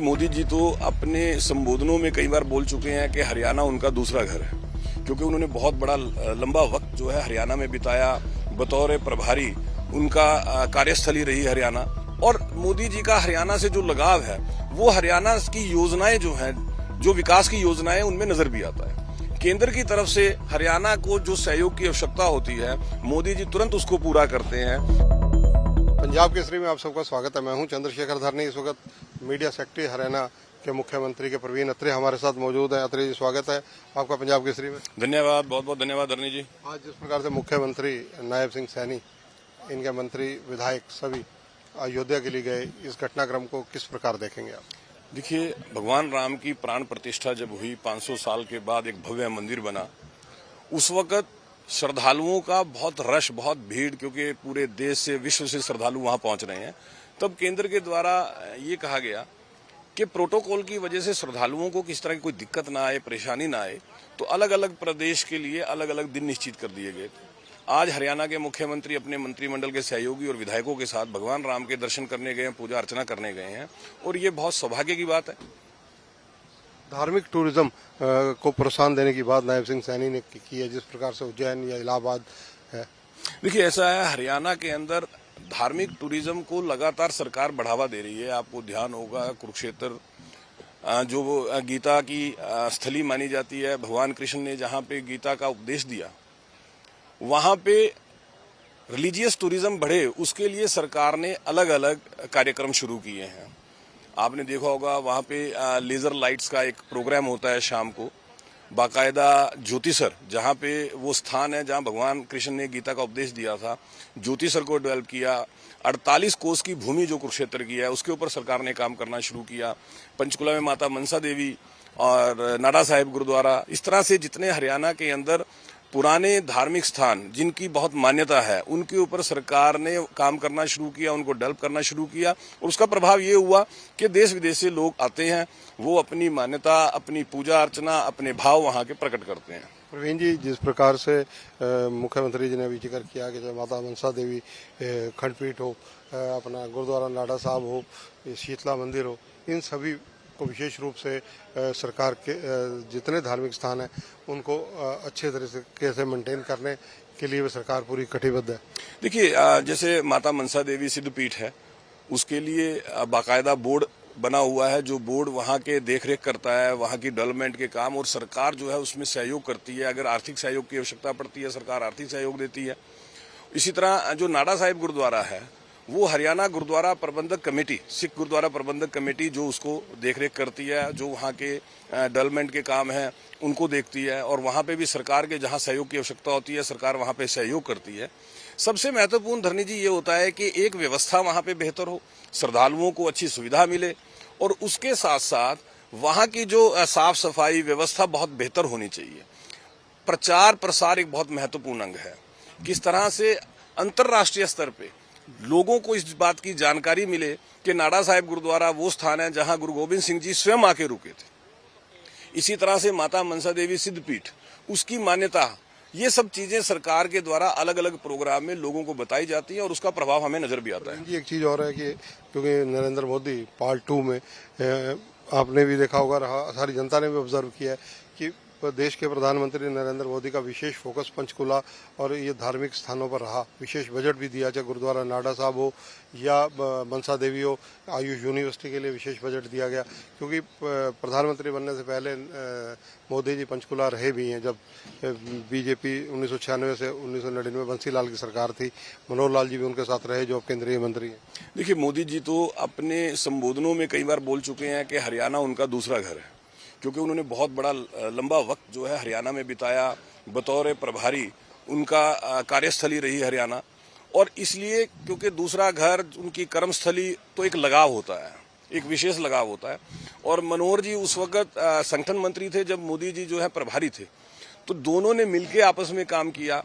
मोदी जी तो अपने संबोधनों में कई बार बोल चुके हैं कि हरियाणा उनका दूसरा घर है, क्योंकि उन्होंने बहुत बड़ा लंबा वक्त जो है हरियाणा में बिताया। बतौर प्रभारी उनका कार्यस्थली रही हरियाणा, और मोदी जी का हरियाणा से जो लगाव है वो हरियाणा की योजनाएं जो हैं, जो विकास की योजनाएं, उनमें नजर भी आता है। केंद्र की तरफ से हरियाणा को जो सहयोग की आवश्यकता होती है, मोदी जी तुरंत उसको पूरा करते हैं। पंजाब केसरी में आप सबका स्वागत है। मैं हूं चंद्रशेखर धरनी। इस वक्त मीडिया सेक्रेटरी हरियाणा के मुख्यमंत्री के प्रवीण अत्रे हमारे साथ मौजूद हैं। अत्रे जी, स्वागत है आपका पंजाब केसरी में। धन्यवाद, बहुत बहुत धन्यवाद धरनी जी। आज जिस प्रकार से मुख्यमंत्री नायब सिंह सैनी, इनके मंत्री, विधायक सभी अयोध्या के लिए गए, इस घटनाक्रम को किस प्रकार देखेंगे आप? देखिए, भगवान राम की प्राण प्रतिष्ठा जब हुई, 500 साल के बाद एक भव्य मंदिर बना, उस वक्त श्रद्धालुओं का बहुत रश, बहुत भीड़, क्योंकि पूरे देश से, विश्व से श्रद्धालु वहां पहुंच रहे हैं। तब केंद्र के द्वारा ये कहा गया कि प्रोटोकॉल की वजह से श्रद्धालुओं को किस तरह की कोई दिक्कत ना आए, परेशानी ना आए, तो अलग अलग प्रदेश के लिए अलग अलग दिन निश्चित कर दिए गए। आज हरियाणा के मुख्यमंत्री अपने मंत्रिमंडल के सहयोगी और विधायकों के साथ भगवान राम के दर्शन करने गए हैं, पूजा अर्चना करने गए हैं, और ये बहुत सौभाग्य की बात है। धार्मिक टूरिज्म को प्रोत्साहन देने की बात नायब सिंह सैनी ने की है, जिस प्रकार से उज्जैन या इलाहाबाद है। देखिए, ऐसा है, हरियाणा के अंदर धार्मिक टूरिज्म को लगातार सरकार बढ़ावा दे रही है। आपको ध्यान होगा, कुरुक्षेत्र जो गीता की स्थली मानी जाती है, भगवान कृष्ण ने जहां पे गीता का उपदेश दिया, वहां पे रिलीजियस टूरिज्म बढ़े, उसके लिए सरकार ने अलग अलग कार्यक्रम शुरू किए हैं। आपने देखा होगा, वहां पे लेजर लाइट्स का एक प्रोग्राम होता है शाम को, बाकायदा ज्योतिसर, जहां पे वो स्थान है जहां भगवान कृष्ण ने गीता का उपदेश दिया था, ज्योतिसर को डेवलप किया। 48 कोस की भूमि जो कुरुक्षेत्र की है, उसके ऊपर सरकार ने काम करना शुरू किया। पंचकुला में माता मनसा देवी और नाडा साहिब गुरुद्वारा, इस तरह से जितने हरियाणा के अंदर पुराने धार्मिक स्थान जिनकी बहुत मान्यता है, उनके ऊपर सरकार ने काम करना शुरू किया, उनको डेवलप करना शुरू किया, और उसका प्रभाव ये हुआ कि देश विदेश से लोग आते हैं, वो अपनी मान्यता, अपनी पूजा अर्चना, अपने भाव वहां के प्रकट करते हैं। प्रवीण जी, जिस प्रकार से मुख्यमंत्री जी ने भी जिक्र किया कि माता मनसा देवी खंडपीठ हो, अपना गुरुद्वारा नाडा साहब हो, शीतला मंदिर हो, इन सभी को विशेष रूप से सरकार के जितने धार्मिक स्थान हैं उनको अच्छे तरीके से मेंटेन करने के लिए सरकार पूरी कटिबद्ध है। देखिए, जैसे माता मनसा देवी सिद्धपीठ है, उसके लिए बाकायदा बोर्ड बना हुआ है, जो बोर्ड वहां के देखरेख करता है, वहां की डेवलपमेंट के काम, और सरकार जो है उसमें सहयोग करती है। अगर आर्थिक सहयोग की आवश्यकता पड़ती है, सरकार आर्थिक सहयोग देती है। इसी तरह जो नाडा साहिब गुरुद्वारा है, वो हरियाणा गुरुद्वारा प्रबंधक कमेटी, सिख गुरुद्वारा प्रबंधक कमेटी जो उसको देखरेख करती है, जो वहाँ के डेवलपमेंट के काम हैं उनको देखती है, और वहाँ पे भी सरकार के जहाँ सहयोग की आवश्यकता होती है, सरकार वहाँ पे सहयोग करती है। सबसे महत्वपूर्ण धरनी जी ये होता है कि एक व्यवस्था वहाँ पे बेहतर हो, श्रद्धालुओं को अच्छी सुविधा मिले, और उसके साथ साथ वहाँ की जो साफ सफाई व्यवस्था बहुत बेहतर होनी चाहिए। प्रचार प्रसार एक बहुत महत्वपूर्ण अंग है। किस तरह से अंतर्राष्ट्रीय स्तर पे लोगों को इस बात की जानकारी मिले कि नाडा साहिब गुरुद्वारा वो स्थान है जहां गुरु गोविंद सिंह जी स्वयं आके रुके थे। इसी तरह से माता मनसा देवी सिद्धपीठ, उसकी मान्यता, ये सब चीजें सरकार के द्वारा अलग अलग प्रोग्राम में लोगों को बताई जाती है, और उसका प्रभाव हमें नजर भी आता है। जी, एक चीज और है कि क्योंकि नरेंद्र मोदी पार्ट 2 में आपने भी देखा होगा, सारी जनता ने भी ऑब्जर्व किया है कि देश के प्रधानमंत्री नरेंद्र मोदी का विशेष फोकस पंचकुला और ये धार्मिक स्थानों पर रहा। विशेष बजट भी दिया, चाहे गुरुद्वारा नाडा साहब हो या मनसा देवी हो, आयुष यूनिवर्सिटी के लिए विशेष बजट दिया गया, क्योंकि प्रधानमंत्री बनने से पहले मोदी जी पंचकुला रहे भी हैं। जब बीजेपी 1996 से 1999 बंसीलाल की सरकार थी, मनोहर लाल जी भी उनके साथ रहे, जो अब केंद्रीय मंत्री हैं। देखिए, मोदी जी तो अपने संबोधनों में कई बार बोल चुके हैं कि हरियाणा उनका दूसरा घर है, क्योंकि उन्होंने बहुत बड़ा लंबा वक्त जो है हरियाणा में बिताया। बतौर प्रभारी उनका कार्यस्थली रही हरियाणा, और इसलिए क्योंकि दूसरा घर उनकी कर्मस्थली, तो एक लगाव होता है, एक विशेष लगाव होता है। और मनोहर जी उस वक्त संगठन मंत्री थे जब मोदी जी जो है प्रभारी थे, तो दोनों ने मिलकर आपस में काम किया,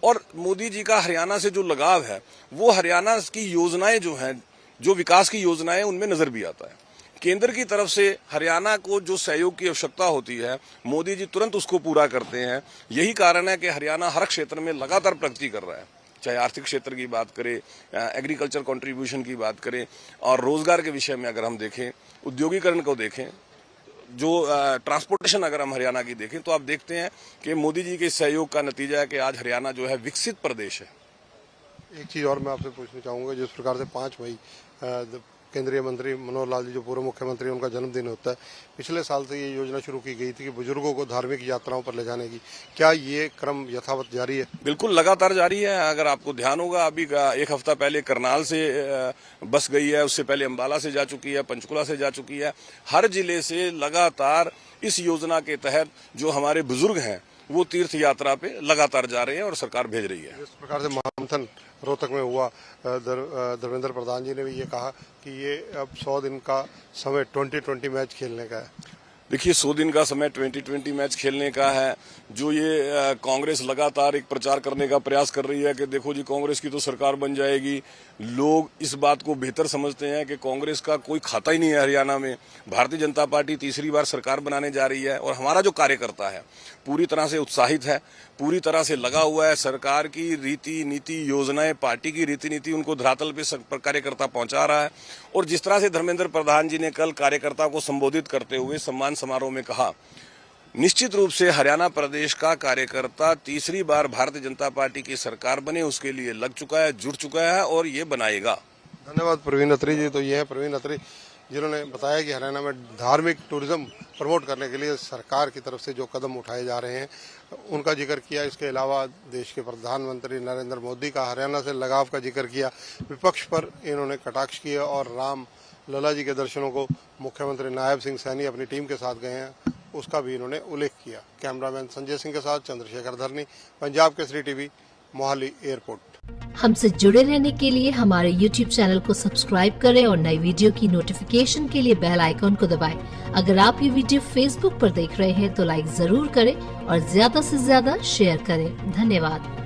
और मोदी जी का हरियाणा से जो लगाव है वो हरियाणा की योजनाएं जो हैं, जो विकास की योजनाएं, उनमें नजर भी आता है। केंद्र की तरफ से हरियाणा को जो सहयोग की आवश्यकता होती है, मोदी जी तुरंत उसको पूरा करते हैं। यही कारण है कि हरियाणा हर क्षेत्र में लगातार प्रगति कर रहा है। चाहे आर्थिक क्षेत्र की बात करें, एग्रीकल्चर कंट्रीब्यूशन की बात करें, और रोजगार के विषय में अगर हम देखें, उद्योगीकरण को देखें, जो ट्रांसपोर्टेशन अगर हम हरियाणा की देखें, तो आप देखते हैं कि मोदी जी के सहयोग का नतीजा है कि आज हरियाणा जो है विकसित प्रदेश है। एक चीज़ और मैं आपसे पूछना चाहूँगा, जिस प्रकार से 5 मई केंद्रीय मंत्री मनोहर लाल जी जो पूर्व मुख्यमंत्री, उनका जन्मदिन होता है, पिछले साल से ये योजना शुरू की गई थी कि बुजुर्गों को धार्मिक यात्राओं पर ले जाने की, क्या ये क्रम यथावत जारी है? बिल्कुल लगातार जारी है। अगर आपको ध्यान होगा, अभी एक हफ्ता पहले करनाल से बस गई है, उससे पहले अंबाला से जा चुकी है, पंचकुला से जा चुकी है। हर जिले से लगातार इस योजना के तहत जो हमारे बुजुर्ग हैं वो तीर्थ यात्रा पे लगातार जा रहे हैं और सरकार भेज रही है। जिस प्रकार से महामंथन रोहतक में हुआ, धर्मेंद्र प्रधान जी ने भी ये कहा कि ये अब 100 दिन का समय 2020 मैच खेलने का है। देखिए, 100 दिन का समय 2020 मैच खेलने का है। जो ये कांग्रेस लगातार एक प्रचार करने का प्रयास कर रही है कि देखो जी कांग्रेस की तो सरकार बन जाएगी, लोग इस बात को बेहतर समझते हैं कि कांग्रेस का कोई खाता ही नहीं है हरियाणा में। भारतीय जनता पार्टी तीसरी बार सरकार बनाने जा रही है और हमारा जो कार्यकर्ता है पूरी तरह से उत्साहित है, पूरी तरह से लगा हुआ है। सरकार की रीति नीति योजनाएं, पार्टी की रीति नीति उनको धरातल पे कार्यकर्ता पहुंचा रहा है। और जिस तरह से धर्मेंद्र प्रधान जी ने कल कार्यकर्ता को संबोधित करते हुए सम्मान समारोह में कहा, निश्चित रूप से हरियाणा प्रदेश का कार्यकर्ता तीसरी बार भारतीय जनता पार्टी की सरकार बने उसके लिए लग चुका है, जुट चुका है और ये बनाएगा। धन्यवाद प्रवीण अत्री जी। तो ये है प्रवीण अत्री, जिन्होंने बताया कि हरियाणा में धार्मिक टूरिज्म प्रमोट करने के लिए सरकार की तरफ से जो कदम उठाए जा रहे हैं उनका जिक्र किया। इसके अलावा देश के प्रधानमंत्री नरेंद्र मोदी का हरियाणा से लगाव का जिक्र किया। विपक्ष पर इन्होंने कटाक्ष किया और राम लला जी के दर्शनों को मुख्यमंत्री नायब सिंह सैनी अपनी टीम के साथ गए हैं, उसका भी इन्होंने उल्लेख किया। कैमरामैन संजय सिंह के साथ चंद्रशेखर धरनी, पंजाब केसरी टीवी, मोहाली एयरपोर्ट। हमसे जुड़े रहने के लिए हमारे YouTube चैनल को सब्सक्राइब करें और नई वीडियो की नोटिफिकेशन के लिए बेल आइकॉन को दबाएं। अगर आप ये वीडियो Facebook पर देख रहे हैं तो लाइक जरूर करें और ज्यादा से ज्यादा शेयर करें। धन्यवाद।